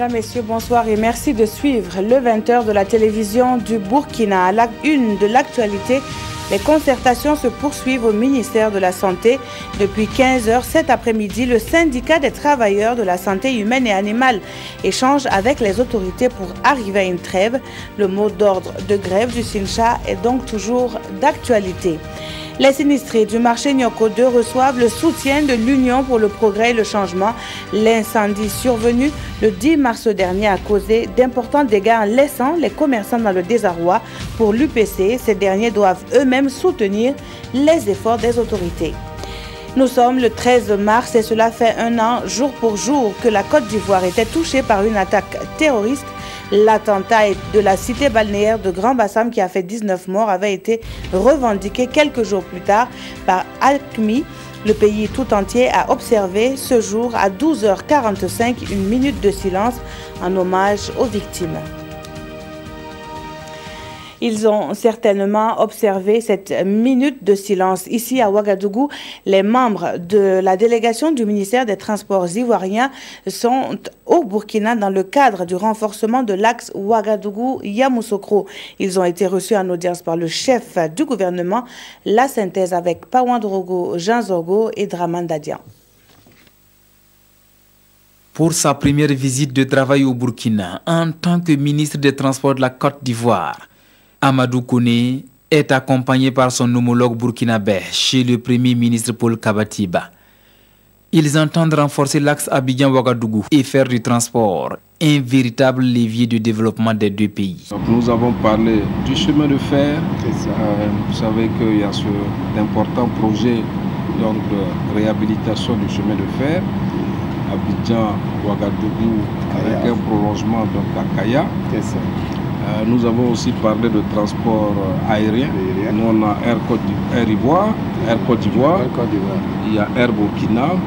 Mesdames, Messieurs, bonsoir et merci de suivre le 20h de la télévision du Burkina. À la une de l'actualité, les concertations se poursuivent au ministère de la Santé. Depuis 15h cet après-midi, le syndicat des travailleurs de la santé humaine et animale échange avec les autorités pour arriver à une trêve. Le mot d'ordre de grève du Sincha est donc toujours d'actualité. Les sinistrés du marché Nyoko 2 reçoivent le soutien de l'Union pour le progrès et le changement. L'incendie survenu le 10 mars dernier a causé d'importants dégâts en laissant les commerçants dans le désarroi. Pour l'UPC, ces derniers doivent eux-mêmes soutenir les efforts des autorités. Nous sommes le 13 mars et cela fait un an, jour pour jour, que la Côte d'Ivoire était touchée par une attaque terroriste. L'attentat de la cité balnéaire de Grand Bassam qui a fait 19 morts avait été revendiqué quelques jours plus tard par Alchemy. Le pays tout entier a observé ce jour à 12h45 une minute de silence en hommage aux victimes. Ils ont certainement observé cette minute de silence. Ici à Ouagadougou, les membres de la délégation du ministère des Transports ivoiriens sont au Burkina dans le cadre du renforcement de l'axe Ouagadougou-Yamoussoukro. Ils ont été reçus en audience par le chef du gouvernement. La synthèse avec Pawandrogo, Jean Zorgo et Draman Dadian. Pour sa première visite de travail au Burkina, en tant que ministre des Transports de la Côte d'Ivoire, Amadou Kone est accompagné par son homologue burkinabé chez le Premier ministre Paul Kabatiba. Ils entendent renforcer l'axe Abidjan-Ouagadougou et faire du transport un véritable levier de développement des deux pays. Donc nous avons parlé du chemin de fer. Vous savez qu'il y a cet important projet donc, de réhabilitation du chemin de fer. Abidjan-Ouagadougou avec un prolongement donc, à Kaya. Nous avons aussi parlé de transport aérien. Nous on a Air Côte d'Ivoire, il y a Air Burkina. Donc,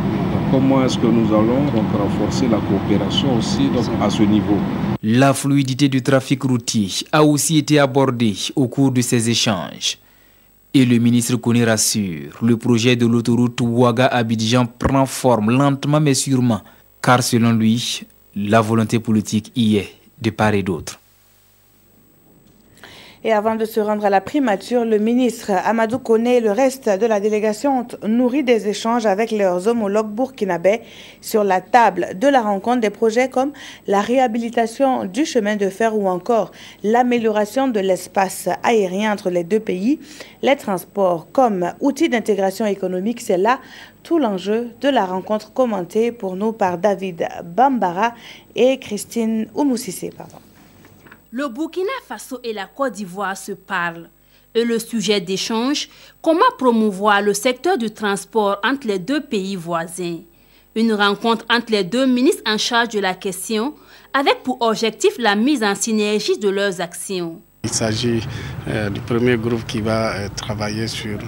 comment est-ce que nous allons donc, renforcer la coopération aussi donc, à ce niveau? La fluidité du trafic routier a aussi été abordée au cours de ces échanges. Et le ministre Kone rassure, le projet de l'autoroute Ouaga-Abidjan prend forme lentement mais sûrement, car selon lui, la volonté politique y est de part et d'autre. Et avant de se rendre à la primature, le ministre Amadou Kone et le reste de la délégation ont nourri des échanges avec leurs homologues burkinabés sur la table de la rencontre des projets comme la réhabilitation du chemin de fer ou encore l'amélioration de l'espace aérien entre les deux pays. Les transports comme outil d'intégration économique, c'est là tout l'enjeu de la rencontre commentée pour nous par David Bambara et Christine Oumoussissé. Le Burkina Faso et la Côte d'Ivoire se parlent. Et le sujet d'échange, comment promouvoir le secteur du transport entre les deux pays voisins. Une rencontre entre les deux ministres en charge de la question, avec pour objectif la mise en synergie de leurs actions. Il s'agit du premier groupe qui va travailler sur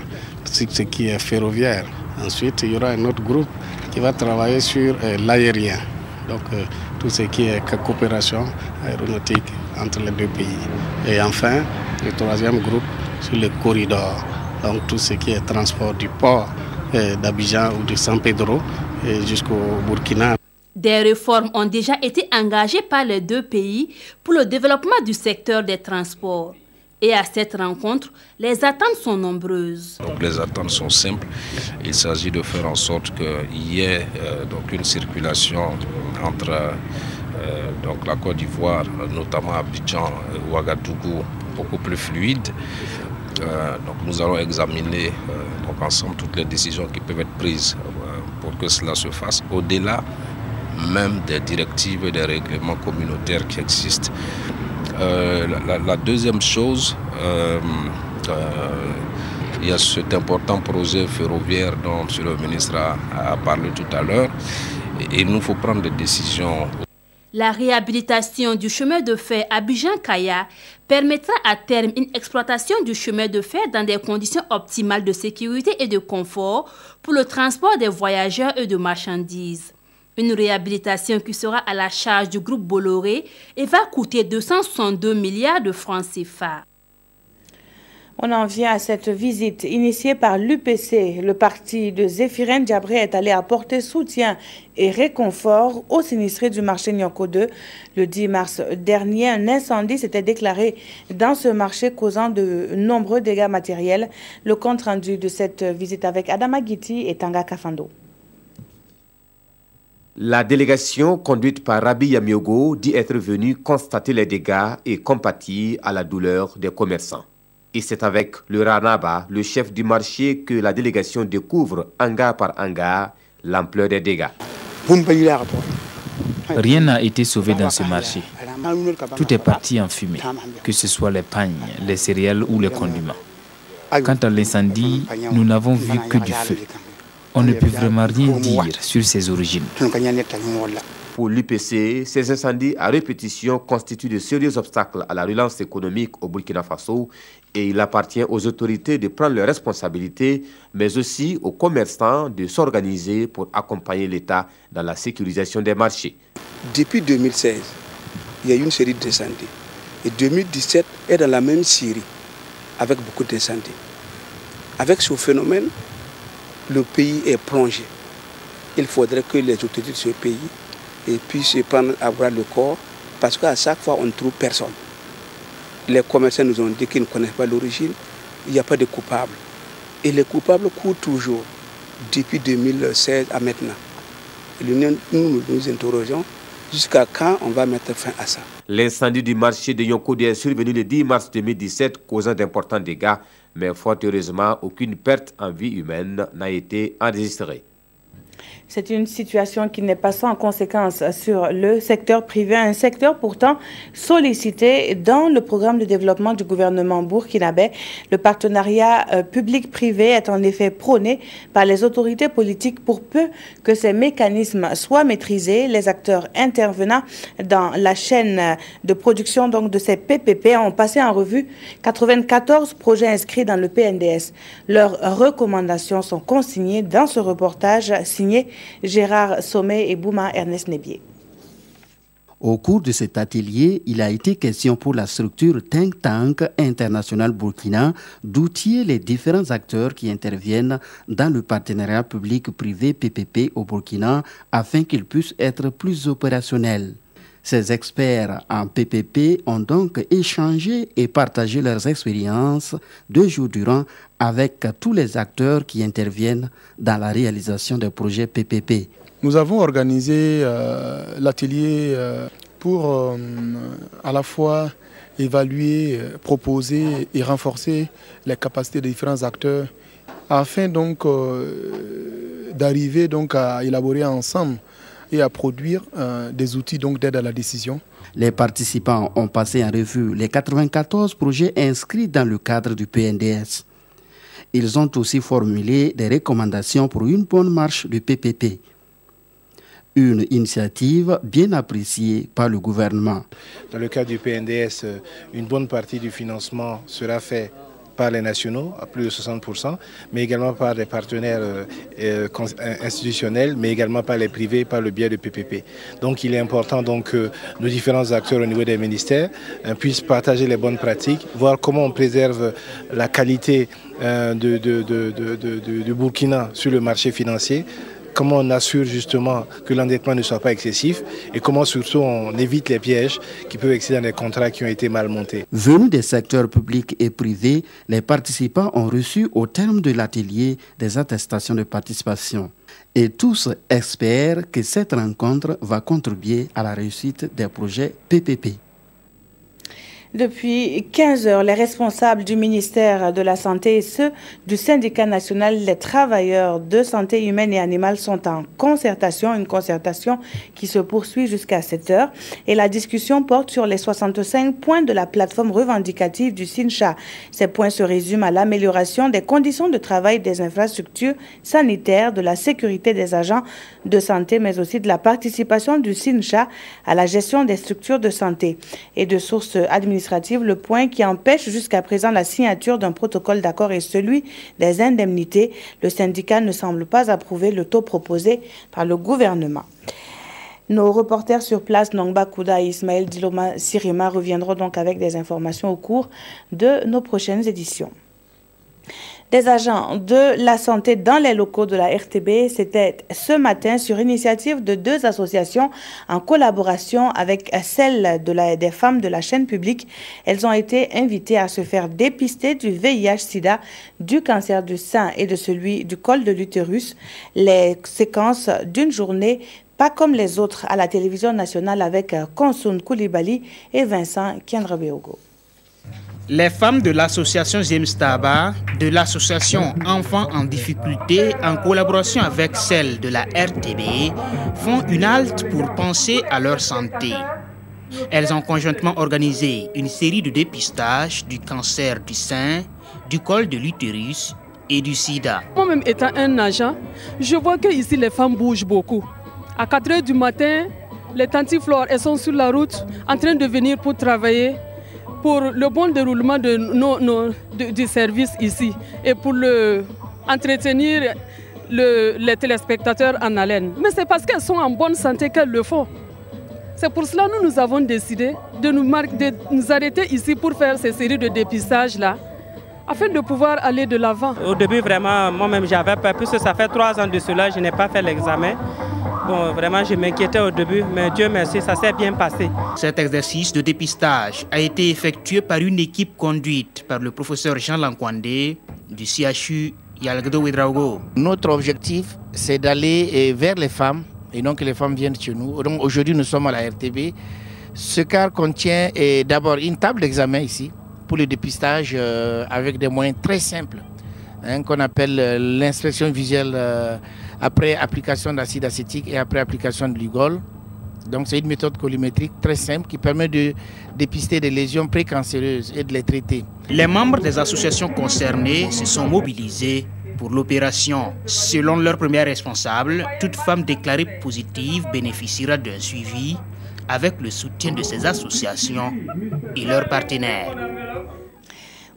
ce qui est ferroviaire. Ensuite, il y aura un autre groupe qui va travailler sur l'aérien. Donc, tout ce qui est coopération aéronautique entre les deux pays. Et enfin, le troisième groupe sur les corridors. Donc, tout ce qui est transport du port d'Abidjan ou de San Pedro jusqu'au Burkina. Des réformes ont déjà été engagées par les deux pays pour le développement du secteur des transports. Et à cette rencontre, les attentes sont nombreuses. Donc les attentes sont simples. Il s'agit de faire en sorte qu'il y ait donc une circulation entre donc la Côte d'Ivoire, notamment Abidjan et Ouagadougou, beaucoup plus fluide. Donc nous allons examiner donc ensemble toutes les décisions qui peuvent être prises pour que cela se fasse, au-delà même des directives et des règlements communautaires qui existent. La deuxième chose, il y a cet important projet ferroviaire dont le ministre a parlé tout à l'heure et il nous faut prendre des décisions. La réhabilitation du chemin de fer Abidjan-Kaya permettra à terme une exploitation du chemin de fer dans des conditions optimales de sécurité et de confort pour le transport des voyageurs et de marchandises. Une réhabilitation qui sera à la charge du groupe Bolloré et va coûter 262 milliards de francs CFA. On en vient à cette visite initiée par l'UPC. Le parti de Zéphirin Diabré est allé apporter soutien et réconfort aux sinistrés du marché Nyoko 2. Le 10 mars dernier, un incendie s'était déclaré dans ce marché causant de nombreux dégâts matériels. Le compte rendu de cette visite avec Adama Giti et Tanga Kafando. La délégation conduite par Rabi Yamiogo dit être venue constater les dégâts et compatir à la douleur des commerçants. Et c'est avec le Ranaba, le chef du marché, que la délégation découvre, hangar par hangar, l'ampleur des dégâts. Rien n'a été sauvé dans ce marché. Tout est parti en fumée, que ce soit les pagnes, les céréales ou les condiments. Quant à l'incendie, nous n'avons vu que du feu. On ne peut vraiment rien dire sur ses origines. Pour l'UPC, ces incendies à répétition constituent de sérieux obstacles à la relance économique au Burkina Faso et il appartient aux autorités de prendre leurs responsabilités, mais aussi aux commerçants de s'organiser pour accompagner l'État dans la sécurisation des marchés. Depuis 2016, il y a eu une série d'incendies. Et 2017 est dans la même série, avec beaucoup d'incendies. Avec ce phénomène, le pays est plongé. Il faudrait que les autorités de ce pays puissent se prendre à bras le corps, parce qu'à chaque fois, on ne trouve personne. Les commerçants nous ont dit qu'ils ne connaissent pas l'origine, il n'y a pas de coupables. Et les coupables courent toujours, depuis 2016 à maintenant. Nous nous interrogeons jusqu'à quand on va mettre fin à ça. L'incendie du marché de Nyoko est survenu le 10 mars 2017, causant d'importants dégâts, mais fort heureusement, aucune perte en vie humaine n'a été enregistrée. C'est une situation qui n'est pas sans conséquences sur le secteur privé, un secteur pourtant sollicité dans le programme de développement du gouvernement burkinabé. Le partenariat public-privé est en effet prôné par les autorités politiques pour peu que ces mécanismes soient maîtrisés. Les acteurs intervenant dans la chaîne de production donc, de ces PPP ont passé en revue 94 projets inscrits dans le PNDS. Leurs recommandations sont consignées dans ce reportage signé Gérard Sommet et Bouma Ernest Nebier. Au cours de cet atelier, il a été question pour la structure Think Tank International Burkina d'outiller les différents acteurs qui interviennent dans le partenariat public-privé PPP au Burkina afin qu'ils puissent être plus opérationnels. Ces experts en PPP ont donc échangé et partagé leurs expériences 2 jours durant avec tous les acteurs qui interviennent dans la réalisation des projets PPP. Nous avons organisé l'atelier pour à la fois évaluer, proposer et renforcer les capacités des différents acteurs afin donc d'arriver donc à élaborer ensemble et à produire des outils d'aide à la décision. Les participants ont passé en revue les 94 projets inscrits dans le cadre du PNDS. Ils ont aussi formulé des recommandations pour une bonne marche du PPP. Une initiative bien appréciée par le gouvernement. Dans le cadre du PNDS, une bonne partie du financement sera fait par les nationaux, à plus de 60%, mais également par des partenaires institutionnels, mais également par les privés, par le biais de PPP. Donc il est important que nos différents acteurs au niveau des ministères puissent partager les bonnes pratiques, voir comment on préserve la qualité du Burkina sur le marché financier, comment on assure justement que l'endettement ne soit pas excessif et comment surtout on évite les pièges qui peuvent exister dans des contrats qui ont été mal montés. Venus des secteurs publics et privés, les participants ont reçu au terme de l'atelier des attestations de participation. Et tous espèrent que cette rencontre va contribuer à la réussite des projets PPP. Depuis 15 heures, les responsables du ministère de la Santé et ceux du syndicat national des travailleurs de santé humaine et animale sont en concertation, une concertation qui se poursuit jusqu'à 7 heures. Et la discussion porte sur les 65 points de la plateforme revendicative du SINCHA. Ces points se résument à l'amélioration des conditions de travail, des infrastructures sanitaires, de la sécurité des agents de santé, mais aussi de la participation du SINCHA à la gestion des structures de santé. Et de sources administratives, le point qui empêche jusqu'à présent la signature d'un protocole d'accord est celui des indemnités. Le syndicat ne semble pas approuver le taux proposé par le gouvernement. Nos reporters sur place, Nongba Kouda et Ismaël Diloma Sirima, reviendront donc avec des informations au cours de nos prochaines éditions. Des agents de la santé dans les locaux de la RTB, c'était ce matin sur initiative de 2 associations en collaboration avec celle des femmes de la chaîne publique. Elles ont été invitées à se faire dépister du VIH-Sida, du cancer du sein et de celui du col de l'utérus. Les séquences d'une journée pas comme les autres à la télévision nationale avec Konsun Koulibaly et Vincent Kiendrabeogo. Les femmes de l'association James Taba, de l'association Enfants en difficulté, en collaboration avec celle de la RTB, font une halte pour penser à leur santé. Elles ont conjointement organisé une série de dépistages du cancer du sein, du col de l'utérus et du sida. Moi-même étant un agent, je vois que ici les femmes bougent beaucoup. À 4 h du matin, les tantes Flore, elles sont sur la route en train de venir pour travailler pour le bon déroulement du service ici et pour entretenir les téléspectateurs en haleine. Mais c'est parce qu'elles sont en bonne santé qu'elles le font. C'est pour cela que nous avons décidé de nous arrêter ici pour faire ces séries de dépistages-là, afin de pouvoir aller de l'avant. Au début, vraiment, moi-même, j'avais peur, puisque ça fait 3 ans de cela, je n'ai pas fait l'examen. Bon, vraiment, je m'inquiétais au début, mais Dieu merci, ça s'est bien passé. Cet exercice de dépistage a été effectué par une équipe conduite par le professeur Jean Lankwandé du CHU Yalgado Ouedraogo. Notre objectif, c'est d'aller vers les femmes, et non que les femmes viennent chez nous. Donc aujourd'hui, nous sommes à la RTB. Ce car contient d'abord une table d'examen ici, pour le dépistage avec des moyens très simples, qu'on appelle l'inspection visuelle après application d'acide acétique et après application de Lugol. Donc c'est une méthode colorimétrique très simple qui permet de dépister des lésions précancéreuses et de les traiter. Les membres des associations concernées se sont mobilisés pour l'opération. Selon leur premier responsable, toute femme déclarée positive bénéficiera d'un suivi avec le soutien de ces associations et leurs partenaires.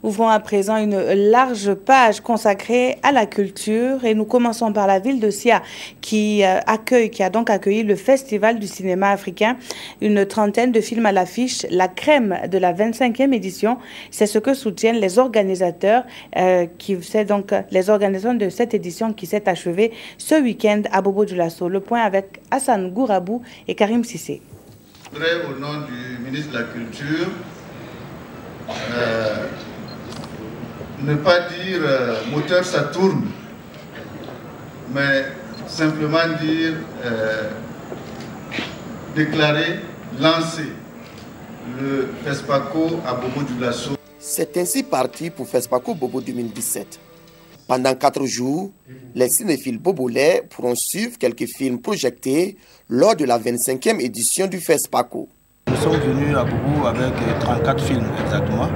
Ouvrons à présent une large page consacrée à la culture et nous commençons par la ville de Sia qui a donc accueilli le Festival du cinéma africain. Une trentaine de films à l'affiche, la crème de la 25e édition. C'est ce que soutiennent les organisateurs, les organisateurs de cette édition qui s'est achevée ce week-end à Bobo-Dioulasso. Le point avec Hassan Gourabou et Karim Sissé. Je voudrais, au nom du ministre de la Culture, ne pas dire moteur ça tourne, mais simplement dire déclarer, lancer le FESPACO à Bobo-Dioulasso. C'est ainsi parti pour FESPACO Bobo 2017. Pendant 4 jours, les cinéphiles bobolais pourront suivre quelques films projetés lors de la 25e édition du FESPACO. Nous sommes venus à Bobo avec 34 films exactement,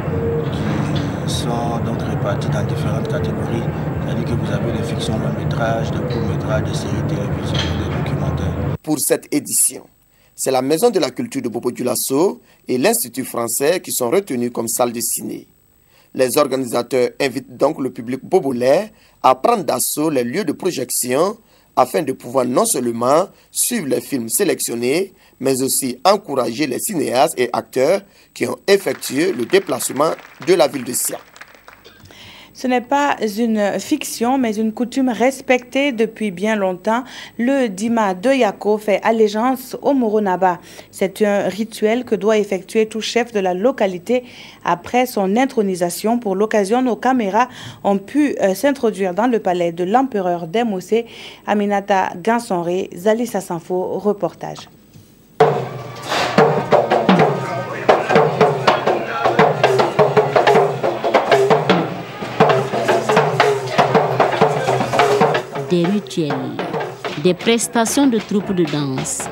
qui sont donc répartis dans différentes catégories. C'est-à-dire que vous avez des fictions long métrages, des courts métrages, des séries télévisuelles, des documentaires. Pour cette édition, c'est la Maison de la Culture de Bobo-Dioulasso et l'Institut français qui sont retenus comme salle de ciné. Les organisateurs invitent donc le public bobolais à prendre d'assaut les lieux de projection afin de pouvoir non seulement suivre les films sélectionnés, mais aussi encourager les cinéastes et acteurs qui ont effectué le déplacement de la ville de Sia. Ce n'est pas une fiction, mais une coutume respectée depuis bien longtemps. Le Dima de Yako fait allégeance au Moronaba. C'est un rituel que doit effectuer tout chef de la localité après son intronisation. Pour l'occasion, nos caméras ont pu s'introduire dans le palais de l'empereur d'Emosé. Aminata Gansonré, Zali Sassanfo, reportage. Des rituels, des prestations de troupes de danse.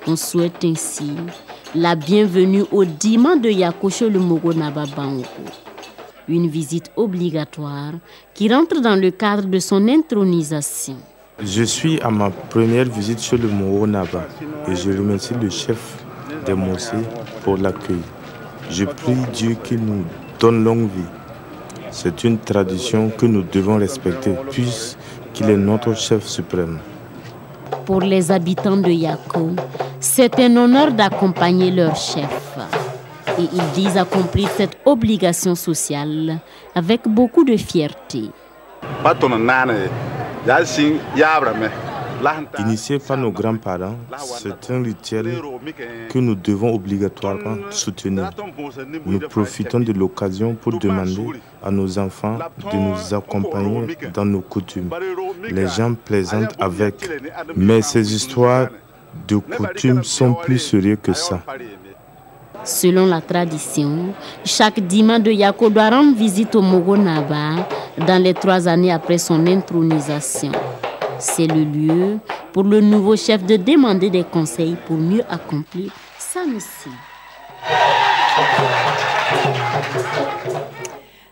On souhaite ainsi la bienvenue au Dima de Yako chez le Moronaba Bango. Une visite obligatoire qui rentre dans le cadre de son intronisation. Je suis à ma première visite chez le Moronaba et je remercie le chef des Mossé pour l'accueil. Je prie Dieu qu'il nous donne longue vie. C'est une tradition que nous devons respecter puisqu'il est notre chef suprême. Pour les habitants de Yako, c'est un honneur d'accompagner leur chef. Et ils disent accomplir cette obligation sociale avec beaucoup de fierté. Initié par nos grands-parents, c'est un rituel que nous devons obligatoirement soutenir. Nous profitons de l'occasion pour demander à nos enfants de nous accompagner dans nos coutumes. Les gens plaisantent avec, mais ces histoires de coutumes sont plus sérieuses que ça. Selon la tradition, chaque Dima de Yako doit rendre visite au Mogonaba dans les 3 années après son intronisation. C'est le lieu pour le nouveau chef de demander des conseils pour mieux accomplir sa mission.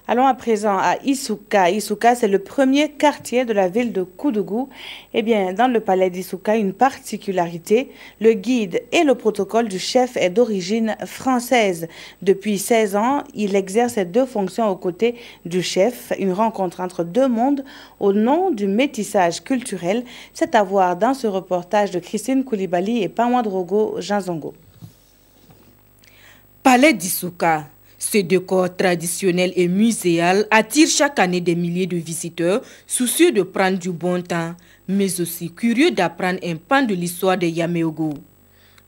Allons à présent à Isuka. Isuka, c'est le premier quartier de la ville de Koudougou. Eh bien, dans le palais d'Isuka, une particularité, le guide et le protocole du chef est d'origine française. Depuis 16 ans, il exerce ces 2 fonctions aux côtés du chef. Une rencontre entre 2 mondes au nom du métissage culturel. C'est à voir dans ce reportage de Christine Koulibaly et Panwadrogo Janzongo. Palais d'Isuka. Ce décor traditionnel et muséal attire chaque année des milliers de visiteurs soucieux de prendre du bon temps, mais aussi curieux d'apprendre un pan de l'histoire des Yaméogo.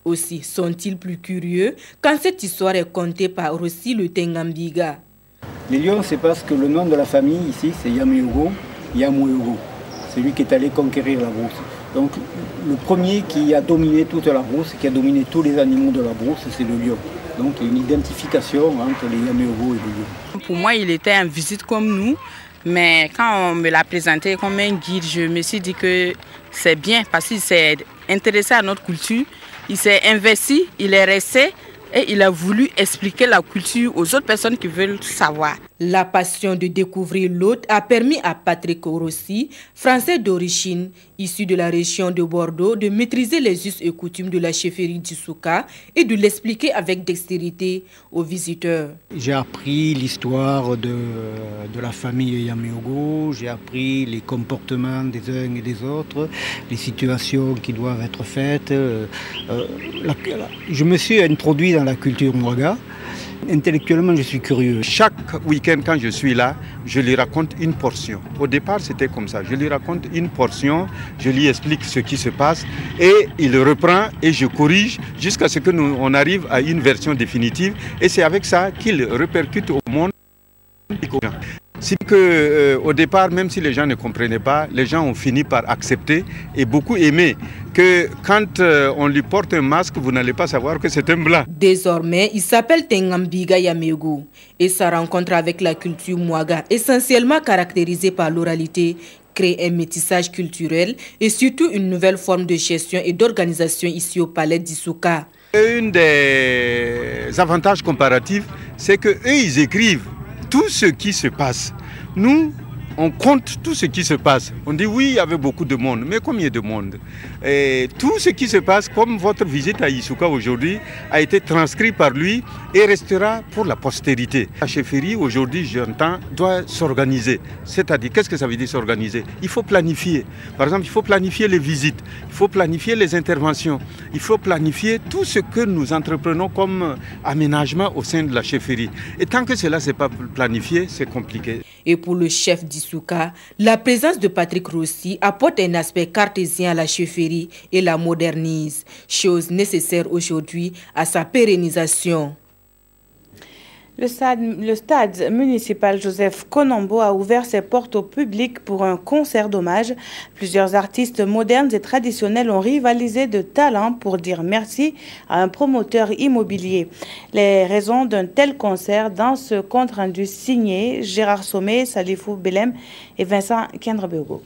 Aussi sont-ils plus curieux quand cette histoire est contée par Rossi le Tengambiga. Les lions, c'est parce que le nom de la famille ici, c'est Yaméogo, Yamoyogo. C'est lui qui est allé conquérir la brousse. Donc le premier qui a dominé toute la brousse, qui a dominé tous les animaux de la brousse, c'est le lion. Donc il y a une identification entre les Yaméogo et les lions. Pour moi, il était en visite comme nous, mais quand on me l'a présenté comme un guide, je me suis dit que c'est bien parce qu'il s'est intéressé à notre culture, il s'est investi, il est resté et il a voulu expliquer la culture aux autres personnes qui veulent savoir. La passion de découvrir l'autre a permis à Patrick Rossi, français d'origine, issu de la région de Bordeaux, de maîtriser les us et coutumes de la chefferie d'Isuka et de l'expliquer avec dextérité aux visiteurs. J'ai appris l'histoire de la famille Yaméogo, j'ai appris les comportements des uns et des autres, les situations qui doivent être faites. Je me suis introduit dans la culture Mwaga. Intellectuellement, je suis curieux. Chaque week-end, quand je suis là, je lui raconte une portion. Au départ, c'était comme ça. Je lui raconte une portion, je lui explique ce qui se passe et il reprend et je corrige jusqu'à ce que on arrive à une version définitive. Et c'est avec ça qu'il répercute au monde. C'est que au départ, même si les gens ne comprenaient pas, les gens ont fini par accepter et beaucoup aimer que quand on lui porte un masque, vous n'allez pas savoir que c'est un blanc. Désormais, il s'appelle Tengambiga Yaméogo et sa rencontre avec la culture Mwaga, essentiellement caractérisée par l'oralité, crée un métissage culturel et surtout une nouvelle forme de gestion et d'organisation ici au palais d'Isuka. Un des avantages comparatifs, c'est qu'eux, ils écrivent tout ce qui se passe. Nous, on compte tout ce qui se passe. On dit oui, il y avait beaucoup de monde, mais combien de monde? Et tout ce qui se passe, comme votre visite à Isuka aujourd'hui, a été transcrit par lui et restera pour la postérité. La chefferie, aujourd'hui, j'entends, doit s'organiser. C'est-à-dire, qu'est-ce que ça veut dire s'organiser? Il faut planifier. Par exemple, il faut planifier les visites, il faut planifier les interventions, il faut planifier tout ce que nous entreprenons comme aménagement au sein de la chefferie. Et tant que cela n'est pas planifié, c'est compliqué. Et pour le chef d'Isuka, la présence de Patrick Rossi apporte un aspect cartésien à la chefferie et la modernise, chose nécessaire aujourd'hui à sa pérennisation. Le stade municipal Joseph Konombo a ouvert ses portes au public pour un concert d'hommage. Plusieurs artistes modernes et traditionnels ont rivalisé de talent pour dire merci à un promoteur immobilier. Les raisons d'un tel concert dans ce compte rendu signé Gérard Sommet, Salifou Belem et Vincent Kendrebeogo.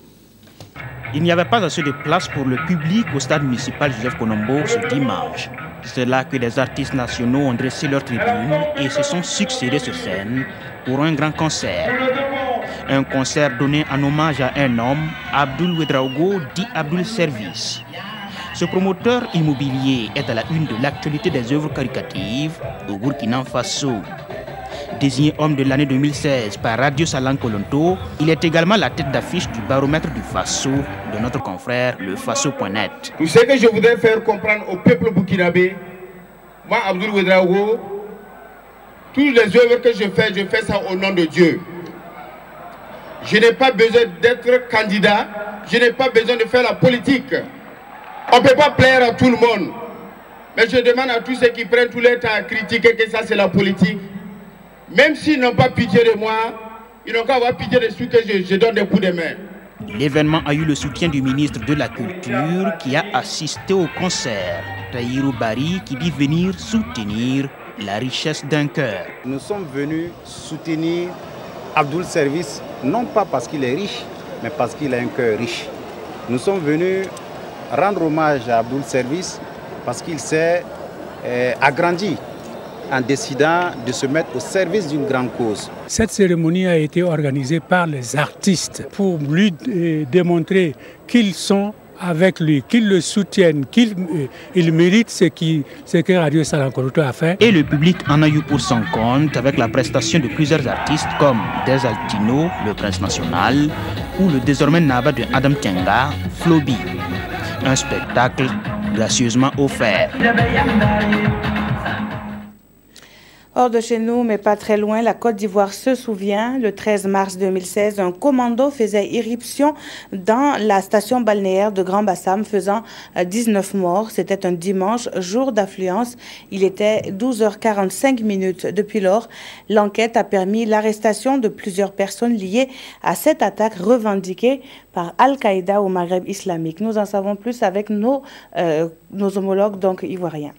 Il n'y avait pas assez de place pour le public au stade municipal Joseph Konombo ce dimanche. C'est là que des artistes nationaux ont dressé leur tribune et se sont succédés sur scène pour un grand concert. Un concert donné en hommage à un homme, Abdoul Ouedraogo, dit Abdoul Service. Ce promoteur immobilier est à la une de l'actualité des œuvres caricatives au Burkina Faso. Désigné homme de l'année 2016 par Radio Salan Kolonto, il est également la tête d'affiche du baromètre du Faso de notre confrère le Faso.net. Tout ce que je voudrais faire comprendre au peuple burkinabé, moi Abdoul Ouedraogo, Toutes les œuvres que je fais ça au nom de Dieu. Je n'ai pas besoin d'être candidat, je n'ai pas besoin de faire la politique. On ne peut pas plaire à tout le monde. Mais je demande à tous ceux qui prennent tout leur temps à critiquer que ça c'est la politique. Même s'ils n'ont pas pitié de moi, ils n'ont qu'à avoir pitié de ceux que je donne des coups de main. L'événement a eu le soutien du ministre de la Culture qui a assisté au concert. Tahirou Bari qui dit venir soutenir la richesse d'un cœur. Nous sommes venus soutenir Abdoul Service, non pas parce qu'il est riche, mais parce qu'il a un cœur riche. Nous sommes venus rendre hommage à Abdoul Service parce qu'il s'est agrandi en décidant de se mettre au service d'une grande cause. Cette cérémonie a été organisée par les artistes pour lui démontrer qu'ils sont avec lui, qu'ils le soutiennent, qu'il mérite ce que Radio Salam-Koroto a fait. Et le public en a eu pour son compte avec la prestation de plusieurs artistes comme Des Altino, le Prince National, ou le désormais Naba de Adam Tienga, Flobi. Un spectacle gracieusement offert. Hors de chez nous, mais pas très loin, la Côte d'Ivoire se souvient. Le 13 mars 2016, un commando faisait irruption dans la station balnéaire de Grand Bassam, faisant 19 morts. C'était un dimanche, jour d'affluence. Il était 12h45. Depuis lors, l'enquête a permis l'arrestation de plusieurs personnes liées à cette attaque revendiquée par Al-Qaïda au Maghreb islamique. Nous en savons plus avec nos homologues donc ivoiriens.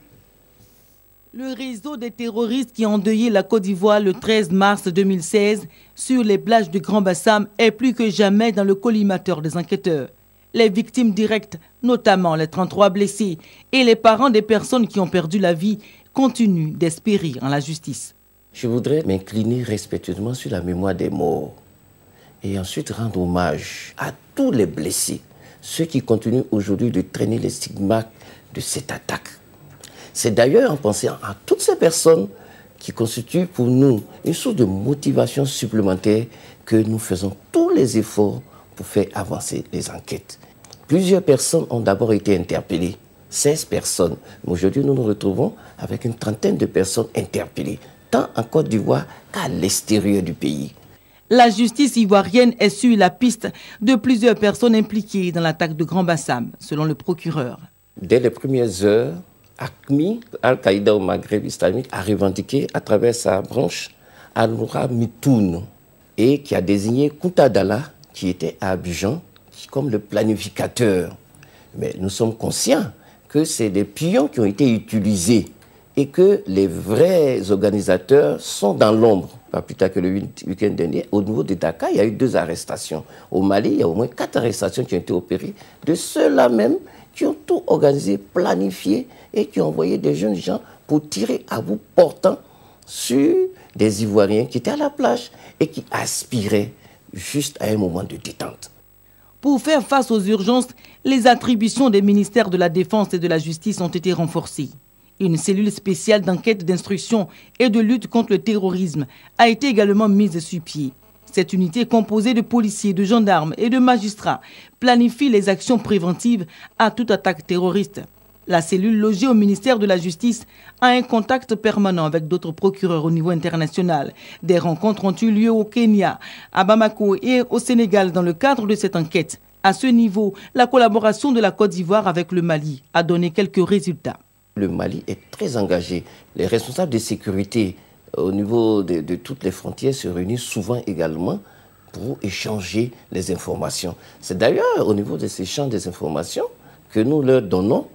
Le réseau des terroristes qui a endeuillé la Côte d'Ivoire le 13 mars 2016 sur les plages du Grand Bassam est plus que jamais dans le collimateur des enquêteurs. Les victimes directes, notamment les 33 blessés, et les parents des personnes qui ont perdu la vie, continuent d'espérer en la justice. Je voudrais m'incliner respectueusement sur la mémoire des morts et ensuite rendre hommage à tous les blessés, ceux qui continuent aujourd'hui de traîner les stigmates de cette attaque. C'est d'ailleurs en pensant à toutes ces personnes qui constituent pour nous une source de motivation supplémentaire que nous faisons tous les efforts pour faire avancer les enquêtes. Plusieurs personnes ont d'abord été interpellées, 16 personnes. Aujourd'hui, nous nous retrouvons avec une trentaine de personnes interpellées, tant en Côte d'Ivoire qu'à l'extérieur du pays. La justice ivoirienne est sur la piste de plusieurs personnes impliquées dans l'attaque de Grand Bassam, selon le procureur. Dès les premières heures, ACMI, Al-Qaïda au Maghreb islamique, a revendiqué à travers sa branche Al-Noura Mitoun et qui a désigné Kounta Dalla, qui était à Abidjan, comme le planificateur. Mais nous sommes conscients que c'est des pions qui ont été utilisés et que les vrais organisateurs sont dans l'ombre. Pas plus tard que le week-end dernier, au niveau de Dakar, il y a eu 2 arrestations. Au Mali, il y a au moins 4 arrestations qui ont été opérées de ceux-là même qui ont tout organisé, planifié et qui ont envoyé des jeunes gens pour tirer à bout portant sur des Ivoiriens qui étaient à la plage et qui aspiraient juste à un moment de détente. Pour faire face aux urgences, les attributions des ministères de la Défense et de la Justice ont été renforcées. Une cellule spéciale d'enquête, d'instruction et de lutte contre le terrorisme a été également mise sur pied. Cette unité composée de policiers, de gendarmes et de magistrats planifie les actions préventives à toute attaque terroriste. La cellule logée au ministère de la Justice a un contact permanent avec d'autres procureurs au niveau international. Des rencontres ont eu lieu au Kenya, à Bamako et au Sénégal dans le cadre de cette enquête. À ce niveau, la collaboration de la Côte d'Ivoire avec le Mali a donné quelques résultats. Le Mali est très engagé. Les responsables de sécurité au niveau de toutes les frontières se réunissent souvent également pour échanger les informations. C'est d'ailleurs au niveau de ces échanges des informations que nous leur donnons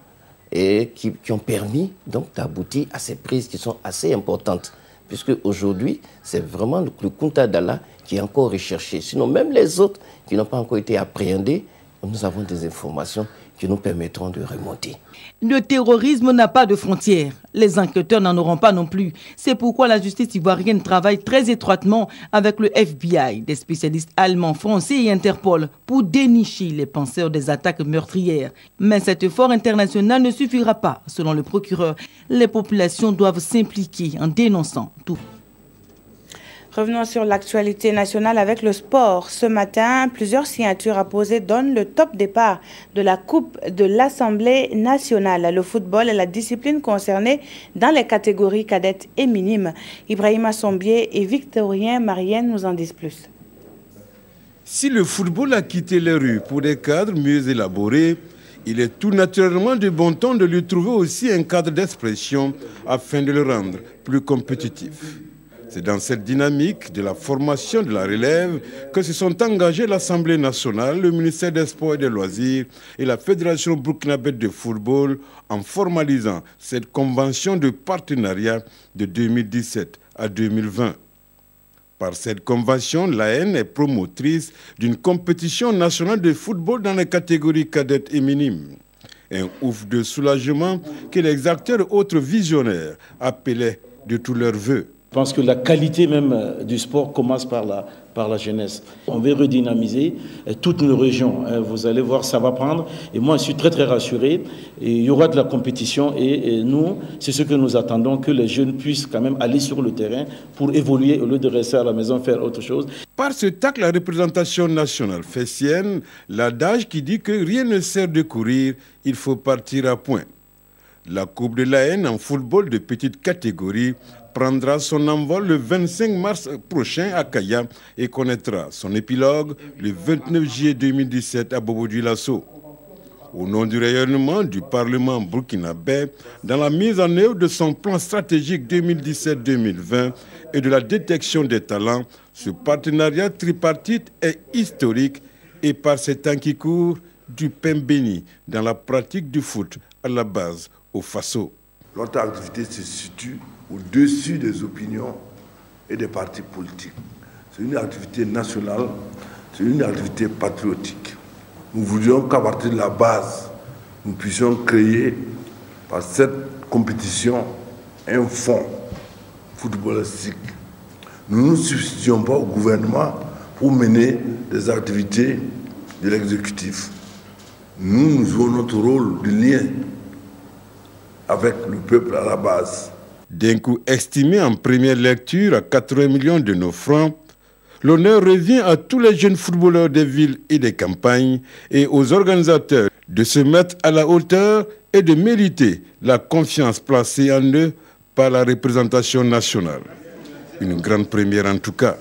et qui ont permis donc d'aboutir à ces prises qui sont assez importantes. Puisque aujourd'hui, c'est vraiment le Kounta Dalla qui est encore recherché. Sinon, même les autres qui n'ont pas encore été appréhendés, nous avons des informations qui nous permettront de remonter. Le terrorisme n'a pas de frontières. Les enquêteurs n'en auront pas non plus. C'est pourquoi la justice ivoirienne travaille très étroitement avec le FBI, des spécialistes allemands, français et Interpol pour dénicher les penseurs des attaques meurtrières. Mais cet effort international ne suffira pas, selon le procureur. Les populations doivent s'impliquer en dénonçant tout. Revenons sur l'actualité nationale avec le sport. Ce matin, plusieurs signatures apposées donnent le top départ de la Coupe de l'Assemblée nationale. Le football est la discipline concernée dans les catégories cadettes et minimes. Ibrahima Sombier et Victorien Marienne nous en disent plus. Si le football a quitté les rues pour des cadres mieux élaborés, il est tout naturellement de bon ton de lui trouver aussi un cadre d'expression afin de le rendre plus compétitif. C'est dans cette dynamique de la formation de la relève que se sont engagés l'Assemblée nationale, le ministère des Sports et des Loisirs et la Fédération burkinabé de football en formalisant cette convention de partenariat de 2017 à 2020. Par cette convention, l'AN est promotrice d'une compétition nationale de football dans les catégories cadettes et minimes. Un ouf de soulagement que les acteurs autres visionnaires appelaient de tous leurs vœux. Je pense que la qualité même du sport commence par la jeunesse. On veut redynamiser toutes nos régions. Vous allez voir, ça va prendre. Et moi, je suis très, très rassuré. Et il y aura de la compétition. Et nous, c'est ce que nous attendons, que les jeunes puissent quand même aller sur le terrain pour évoluer au lieu de rester à la maison, faire autre chose. Par ce tac, la représentation nationale fait sienne l'adage qui dit que rien ne sert de courir, il faut partir à point. La Coupe de l'AN en football de petite catégorie prendra son envol le 25 mars prochain à Kaya et connaîtra son épilogue le 29 juillet 2017 à Bobo-Dioulasso. Au nom du rayonnement du Parlement burkinabé, dans la mise en œuvre de son plan stratégique 2017-2020 et de la détection des talents, ce partenariat tripartite est historique et par ces temps qui courent, du pain béni dans la pratique du foot à la base au Faso. Notre activité se situe au-dessus des opinions et des partis politiques. C'est une activité nationale, c'est une activité patriotique. Nous voulions qu'à partir de la base, nous puissions créer, par cette compétition, un fonds footballistique. Nous ne nous substituons pas au gouvernement pour mener des activités de l'exécutif. Nous jouons notre rôle de lien avec le peuple à la base. D'un coût estimé en première lecture à 80 millions de nos francs, l'honneur revient à tous les jeunes footballeurs des villes et des campagnes et aux organisateurs de se mettre à la hauteur et de mériter la confiance placée en eux par la représentation nationale. Une grande première en tout cas.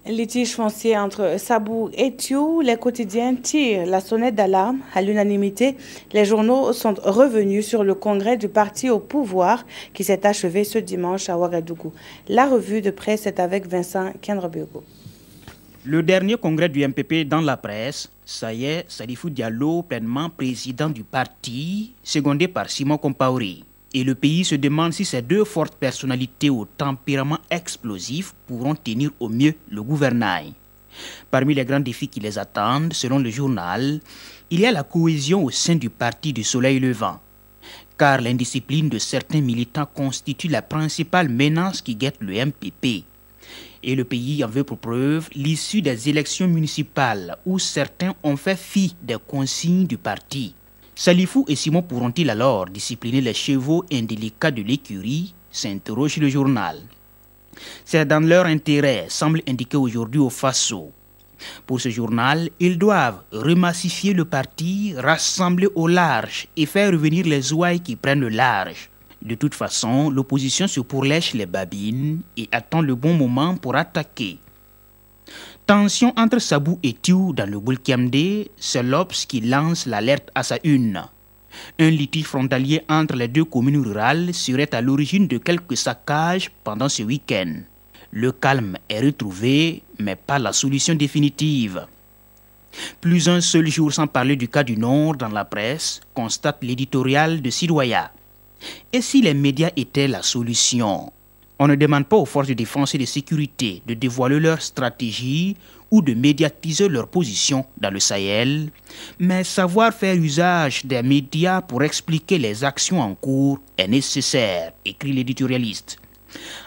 Litige foncier entre Sabou et Thiou, les quotidiens tirent la sonnette d'alarme. À l'unanimité, les journaux sont revenus sur le congrès du parti au pouvoir qui s'est achevé ce dimanche à Ouagadougou. La revue de presse est avec Vincent Kendrobiogo. Le dernier congrès du MPP dans la presse, ça y est, Salifou Diallo, pleinement président du parti, secondé par Simon Compaoré. Et le pays se demande si ces deux fortes personnalités au tempérament explosif pourront tenir au mieux le gouvernail. Parmi les grands défis qui les attendent, selon le journal, il y a la cohésion au sein du parti du Soleil Levant. Car l'indiscipline de certains militants constitue la principale menace qui guette le MPP. Et le pays en veut pour preuve l'issue des élections municipales où certains ont fait fi des consignes du parti. Salifou et Simon pourront-ils alors discipliner les chevaux indélicats de l'écurie, s'interroge le journal. C'est dans leur intérêt, semble indiquer aujourd'hui au Faso. Pour ce journal, ils doivent remassifier le parti, rassembler au large et faire revenir les ouailles qui prennent le large. De toute façon, l'opposition se pourlèche les babines et attend le bon moment pour attaquer. Tension entre Sabou et Thiou dans le Boulkiamde, c'est l'Obs qui lance l'alerte à sa une. Un litige frontalier entre les deux communes rurales serait à l'origine de quelques saccages pendant ce week-end. Le calme est retrouvé, mais pas la solution définitive. Plus un seul jour sans parler du cas du Nord dans la presse, constate l'éditorial de Sidoya. Et si les médias étaient la solution ? On ne demande pas aux forces de défense et de sécurité de dévoiler leur stratégie ou de médiatiser leur position dans le Sahel, mais savoir faire usage des médias pour expliquer les actions en cours est nécessaire, écrit l'éditorialiste.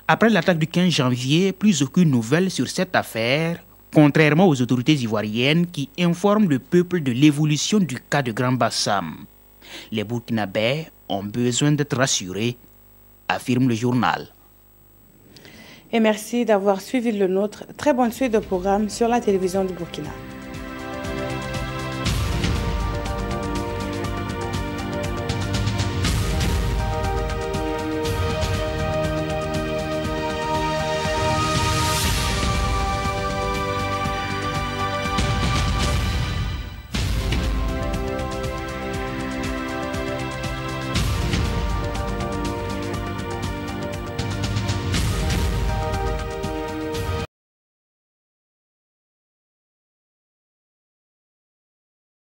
Après l'attaque du 15 janvier, plus aucune nouvelle sur cette affaire, contrairement aux autorités ivoiriennes qui informent le peuple de l'évolution du cas de Grand Bassam. Les Burkinabés ont besoin d'être rassurés, affirme le journal. et merci d'avoir suivi le nôtre. Très bonne suite de programme sur la télévision du Burkina.